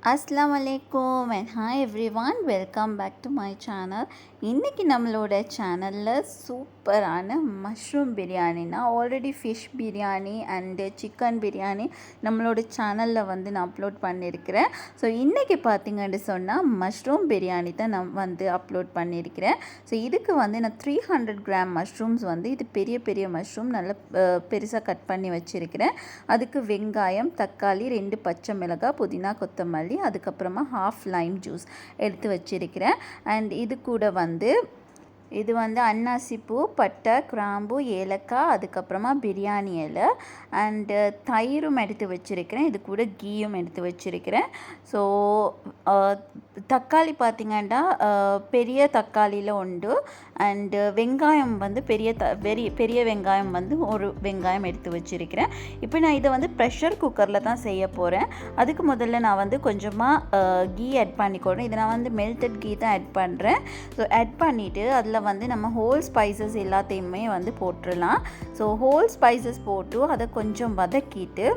அஸ்ஸலாமு அலைக்கும் and hi everyone, welcome back to my channel. இன்றைக்கி நம்மளோட சேனலில் சூப்பரான மஷ்ரூம் பிரியாணி, நான் already fish biryani and chicken biryani நம்மளோட சேனலில் வந்து நான் அப்லோட் பண்ணியிருக்கிறேன். ஸோ இன்றைக்கி பார்த்திங்கன்னு சொன்னால் மஷ்ரூம் பிரியாணி தான் நான் வந்து அப்லோட் பண்ணியிருக்கிறேன். ஸோ இதுக்கு வந்து நான் 300 கிராம் மஷ்ரூம்ஸ் வந்து இது பெரிய பெரிய மஷ்ரூம் நல்லா பெருசாக கட் பண்ணி வச்சுருக்கிறேன். அதுக்கு வெங்காயம், தக்காளி, 2 பச்சை மிளகாய், புதினா, கொத்தமல்லி, அதுக்கப்புறமா ஹாஃப் லைம் ஜூஸ் எடுத்து வச்சிருக்கிறேன். அண்ட் இது கூட வந்து அன்னாசிப்பூ, பட்டை, கிராம்பு, ஏலக்காய், அதுக்கப்புறமா பிரியாணி இலை அண்டு தயிரும் எடுத்து வச்சுருக்கிறேன். இது கூட கீயும் எடுத்து வச்சுருக்கிறேன். ஸோ தக்காளி பார்த்திங்கன்னா பெரிய தக்காளியில் உண்டு. அண்டு வெங்காயம் வந்து பெரிய வெங்காயம் வந்து ஒரு வெங்காயம் எடுத்து வச்சுருக்கிறேன். இப்போ நான் இதை வந்து ப்ரெஷர் குக்கரில் தான் செய்ய போகிறேன். அதுக்கு முதல்ல நான் வந்து கொஞ்சமாக கீ ஆட் பண்ணிக்கொடுறேன். இதை நான் வந்து மெல்டட் கீ தான் ஆட் பண்ணுறேன். ஸோ ஆட் பண்ணிவிட்டு அதில் வந்து நம்ம ஹோல் ஸ்பைசஸ் எல்லாத்தையுமே வந்து போட்டுடலாம். ஸோ ஹோல் ஸ்பைசஸ் போட்டு அதை கொஞ்சம் வதக்கிட்டு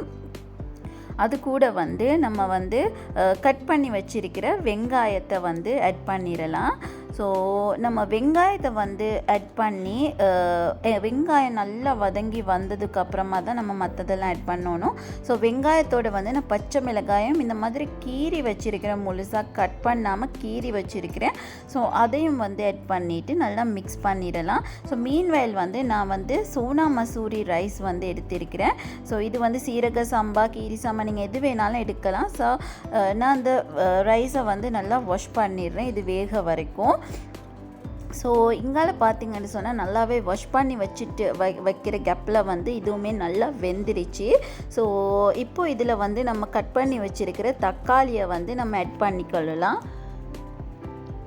அது கூட வந்து நம்ம வந்து கட் பண்ணி வச்சிருக்கிற வெங்காயத்தை வந்து ஆட் பண்ணிடலாம். ஸோ நம்ம வெங்காயத்தை வந்து ஆட் பண்ணி வெங்காயம் நல்லா வதங்கி வந்ததுக்கப்புறமா தான் நம்ம மற்றதெல்லாம் ஆட் பண்ணணும். ஸோ வெங்காயத்தோடு வந்து நான் பச்சை மிளகாயம் இந்த மாதிரி கீறி வச்சுருக்கிறேன், முழுசாக கட் பண்ணாமல் கீறி வச்சுருக்கிறேன். ஸோ அதையும் வந்து ஆட் பண்ணிவிட்டு நல்லா மிக்ஸ் பண்ணிடலாம். ஸோ மீன்வயல் வந்து நான் வந்து சோனா மசூரி ரைஸ் வந்து எடுத்திருக்கிறேன். ஸோ இது வந்து சீரக சம்பா, கீரி சம்பா, நீங்கள் எது வேணாலும் எடுக்கலாம். ஸோ நான் அந்த ரைஸை வந்து நல்லா வாஷ் பண்ணிடுறேன் இது வேக வரைக்கும். ஸோ இங்கால பார்த்திங்கன்னு சொன்னால் நல்லாவே வாஷ் பண்ணி வச்சுட்டு வைக்கிற கேப்பில் வந்து இதுவுமே நல்லா வெந்துருச்சு. ஸோ இப்போது இதில் வந்து நம்ம கட் பண்ணி வச்சுருக்கிற தக்காளியை வந்து நம்ம ஆட் பண்ணிக்கொள்ளலாம்.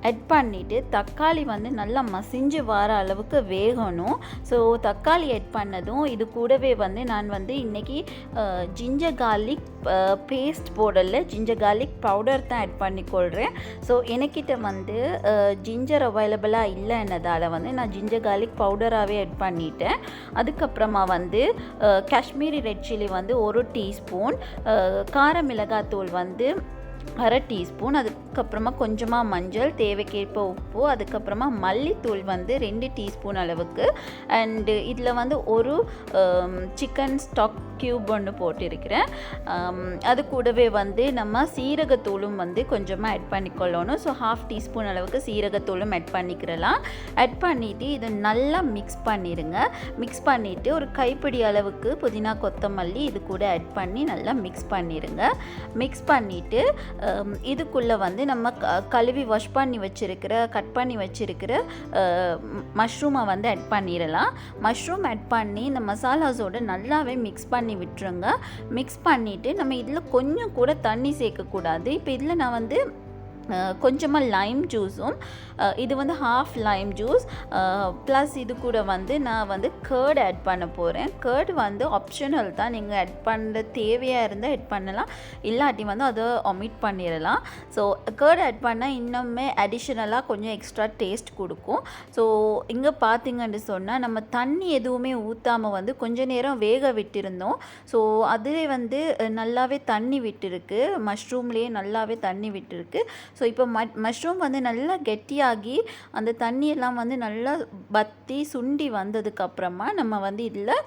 ஆட் பண்ணிவிட்டு தக்காளி வந்து நல்லா மசிஞ்சு வர அளவுக்கு வேகணும். ஸோ தக்காளி ஆட் பண்ணதும் இது கூடவே வந்து நான் வந்து இன்றைக்கி ஜிஞ்சர் கார்லிக் பேஸ்ட் போடலை, ஜிஞ்சர் கார்லிக் பவுடர் தான் ஆட் பண்ணிக்கொள்கிறேன். ஸோ எனக்கிட்ட வந்து ஜிஞ்சர் அவைலபிளாக இல்லைன்னதால் வந்து நான் ஜிஞ்சர் கார்லிக் பவுடராகவே ஆட் பண்ணிட்டேன். அதுக்கப்புறமா வந்து காஷ்மீரி ரெட் சில்லி வந்து 1 டீஸ்பூன், கார மிளகாத்தூள் வந்து 1/2 டீஸ்பூன், அதுக்கப்புறமா கொஞ்சமாக மஞ்சள், தேவைக்கேற்ப உப்பு, அதுக்கப்புறமா மல்லித்தூள் வந்து 2 டீஸ்பூன் அளவுக்கு. அண்டு இதில் வந்து ஒரு சிக்கன் ஸ்டாக் க்யூப் ஒன்று போட்டிருக்கிறேன். அது கூடவே வந்து நம்ம சீரகத்தூளும் வந்து கொஞ்சமாக ஆட் பண்ணிக்கொள்ளணும். ஸோ 1/2 டீஸ்பூன் அளவுக்கு சீரகத்தூளும் ஆட் பண்ணிக்கிறலாம். ஆட் பண்ணிவிட்டு இதை நல்லா மிக்ஸ் பண்ணிடுங்க. மிக்ஸ் பண்ணிவிட்டு ஒரு கைப்பிடி அளவுக்கு புதினா, கொத்தமல்லி இது கூட ஆட் பண்ணி நல்லா மிக்ஸ் பண்ணிடுங்க. மிக்ஸ் பண்ணிவிட்டு இதுக்குள்ளே வந்து நம்ம கழுவி வாஷ் பண்ணி வச்சுருக்கிற கட் பண்ணி வச்சுருக்கிற மஷ்ரூமை வந்து ஆட் பண்ணிடலாம். மஷ்ரூம் ஆட் பண்ணி இந்த மசாலாஸோடு நல்லாவே மிக்ஸ் பண்ணி விட்டுருங்க. மிக்ஸ் பண்ணிவிட்டு நம்ம இதில் கொஞ்சம் கூட தண்ணி சேர்க்கக்கூடாது. இப்போ இதில் நான் வந்து கொஞ்சமாக லைம் ஜூஸும், இது வந்து ஹாஃப் லைம் ஜூஸ் ப்ளஸ் இது கூட வந்து நான் வந்து கர்ட் ஆட் பண்ண போகிறேன். கர்ட் வந்து ஆப்ஷனல் தான், நீங்கள் ஆட் பண்ண தேவையாக இருந்தால் ஆட் பண்ணலாம், இல்லாட்டி வந்து அதை ஒமிட் பண்ணிடலாம். ஸோ கர்ட் ஆட் பண்ணால் இன்னுமே அடிஷ்னலாக கொஞ்சம் எக்ஸ்ட்ரா டேஸ்ட் கொடுக்கும். ஸோ இங்கே பார்த்திங்கன்னு சொன்னால் நம்ம தண்ணி எதுவுமே ஊற்றாமல் வந்து கொஞ்ச நேரம் வேக விட்டிருந்தோம். ஸோ அதுவே வந்து நல்லாவே தண்ணி விட்டுருக்கு, மஷ்ரூம்லேயே நல்லாவே தண்ணி விட்டுருக்கு. ஸோ இப்போ மஷ்ரூம் வந்து நல்லா கெட்டியாகி அந்த தண்ணியெல்லாம் வந்து நல்லா வற்றி சுண்டி வந்ததுக்கப்புறமா நம்ம வந்து இதில்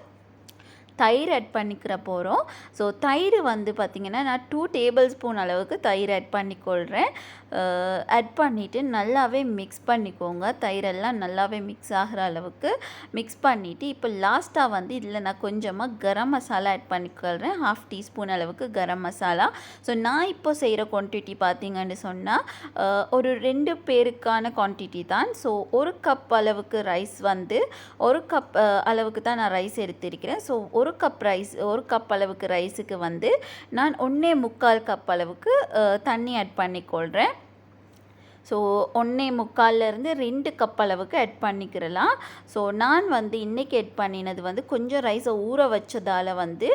தயிர் ஆட் பண்ணிக்கிற போகிறோம். ஸோ தயிர் வந்து பார்த்திங்கன்னா நான் 2 டேபிள் ஸ்பூன் அளவுக்கு தயிர் ஆட் பண்ணிக்கொள்கிறேன். ஆட் பண்ணிவிட்டு நல்லாவே மிக்ஸ் பண்ணிக்கோங்க. தயிரெல்லாம் நல்லாவே மிக்ஸ் ஆகிற அளவுக்கு மிக்ஸ் பண்ணிவிட்டு இப்போ லாஸ்ட்டாக வந்து இதில் நான் கொஞ்சமாக கரம் மசாலா ஆட் பண்ணிக்கொள்கிறேன். 1/2 டீஸ்பூன் அளவுக்கு கரம் மசாலா. ஸோ நான் இப்போ செய்கிற குவான்டிட்டி பார்த்திங்கன்னு சொன்னால் ஒரு 2 பேருக்கான குவான்டிட்டி தான். ஸோ 1 கப் அளவுக்கு ரைஸ் வந்து 1 கப் அளவுக்கு தான் நான் ரைஸ் எடுத்திருக்கிறேன். ஸோ 1 கப் அளவுக்கு ரைஸுக்கு வந்து நான் 1.25 கப் அளவுக்கு தண்ணி ஆட் பண்ணிக்கொள்கிறேன். ஸோ 1.25லேருந்து 2 கப் அளவுக்கு ஆட் பண்ணிக்கிறலாம். ஸோ நான் வந்து இன்றைக்கி ஆட் பண்ணினது வந்து கொஞ்சம் ரைஸை ஊற வச்சதால் வந்து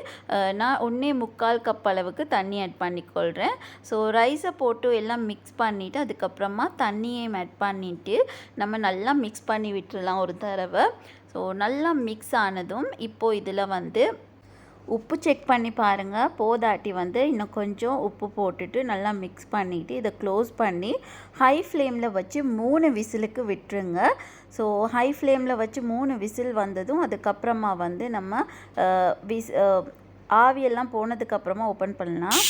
நான் 1.25 கப் அளவுக்கு தண்ணி ஆட் பண்ணிக்கொள்கிறேன். ஸோ ரைஸை போட்டு எல்லாம் மிக்ஸ் பண்ணிவிட்டு அதுக்கப்புறமா தண்ணியையும் ஆட் பண்ணிவிட்டு நம்ம நல்லா மிக்ஸ் பண்ணி விட்டுறலாம் ஒரு தடவை. ஸோ நல்லா மிக்ஸ் ஆனதும் இப்போது இதில் வந்து உப்பு செக் பண்ணி பாருங்கள். போதாட்டி வந்து இன்னும் கொஞ்சம் உப்பு போட்டுட்டு நல்லா மிக்ஸ் பண்ணிவிட்டு இதை க்ளோஸ் பண்ணி ஹை ஃப்ளேமில் வச்சு 3 விசிலுக்கு விட்டுருங்க. ஸோ ஹை ஃப்ளேமில் வச்சு 3 விசில் வந்ததும் அதுக்கப்புறமா வந்து நம்ம ஆவியெல்லாம் போனதுக்கப்புறமா ஓப்பன் பண்ணலாம்.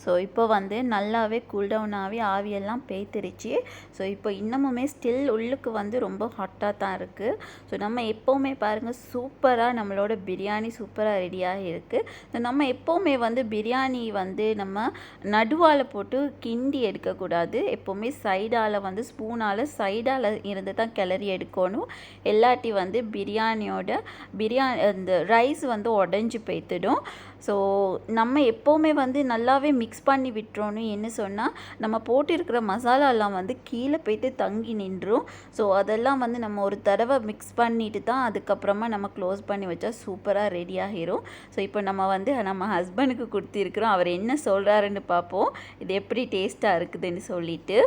ஸோ இப்போ வந்து நல்லாவே கூல்டவுன் ஆகி ஆவியெல்லாம் பேய்த்திருச்சு. ஸோ இப்போ இன்னமுமே ஸ்டில் உள்ளுக்கு வந்து ரொம்ப ஹாட்டாக தான் இருக்குது. ஸோ நம்ம எப்போவுமே பாருங்கள் சூப்பராக நம்மளோட பிரியாணி சூப்பராக ரெடியாக இருக்குது. ஸோ நம்ம எப்போவுமே வந்து பிரியாணி வந்து நம்ம நடுவால் போட்டு கிண்டி எடுக்கக்கூடாது. எப்போவுமே சைடால் வந்து ஸ்பூனால் சைடால் இருந்து தான் கிளறி எடுக்கணும். எல்லாட்டி வந்து இந்த ரைஸ் வந்து உடஞ்சி போய்த்திடும். ஸோ நம்ம எப்போவுமே வந்து நல்லாவே மிக்ஸ் பண்ணி விட்டுறோன்னு என்ன சொன்னால் நம்ம போட்டிருக்கிற மசாலாலாம் வந்து கீழே போய்ட்டு தங்கி நின்றும். ஸோ அதெல்லாம் வந்து நம்ம ஒரு தடவை மிக்ஸ் பண்ணிட்டு தான் அதுக்கப்புறமா நம்ம க்ளோஸ் பண்ணி வச்சா சூப்பராக ரெடி ஆகிரும். ஸோ இப்போ நம்ம வந்து நம்ம ஹஸ்பண்டுக்கு கொடுத்துருக்குறோம். அவர் என்ன சொல்கிறாருன்னு பார்ப்போம், இது எப்படி டேஸ்ட்டாக இருக்குதுன்னு சொல்லிட்டு.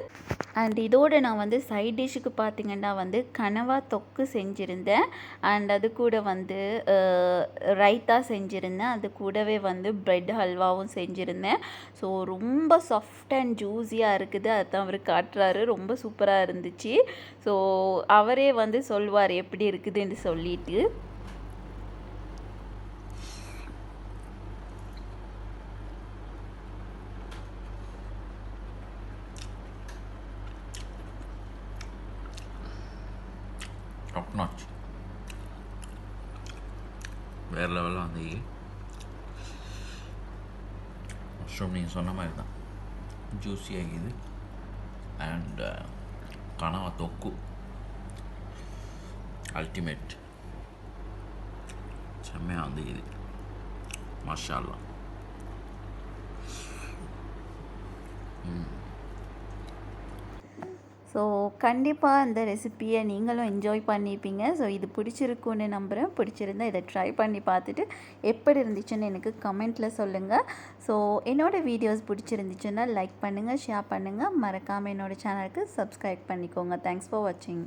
அண்ட் இதோடு நான் வந்து சைட் டிஷ்ஷுக்கு பார்த்திங்கன்னா வந்து கனவா தொக்கு செஞ்சுருந்தேன். அண்ட் அது கூட வந்து ரைத்தா செஞ்சுருந்தேன். அது கூடவே வந்து ப்ரெட் ஹல்வாவும் செஞ்சுருந்தேன். ஸோ ரொம்ப சாஃப்ட் அண்ட் ஜூஸியாக இருக்குது. அதுதான் அவர் காட்டுறாரு. ரொம்ப சூப்பராக இருந்துச்சு. ஸோ அவரே வந்து சொல்வார் எப்படி இருக்குதுன்னு சொல்லிட்டு. டாப் நாச், வேறு லெவலில் வந்து மஷ்ரூம் நீங்கள் சொன்ன மாதிரி தான் ஜூஸியாகிது. அண்ட் கனவா தொக்கு அல்டிமேட் செம்மையாக வந்து இது மாஷா அல்லாஹ். ஸோ கண்டிப்பாக இந்த ரெசிப்பியை நீங்களும் என்ஜாய் பண்ணியிருப்பீங்க. ஸோ இது பிடிச்சிருக்குன்னு நம்புகிறேன். பிடிச்சிருந்தால் இதை ட்ரை பண்ணி பார்த்துட்டு எப்படி இருந்துச்சுன்னு எனக்கு கமெண்ட்டில் சொல்லுங்கள். ஸோ என்னோடய வீடியோஸ் பிடிச்சிருந்துச்சுன்னா லைக் பண்ணுங்கள், ஷேர் பண்ணுங்கள். மறக்காமல் என்னோடய சேனலுக்கு சப்ஸ்கிரைப் பண்ணிக்கோங்க. தேங்க்ஸ் ஃபார் வாட்சிங்.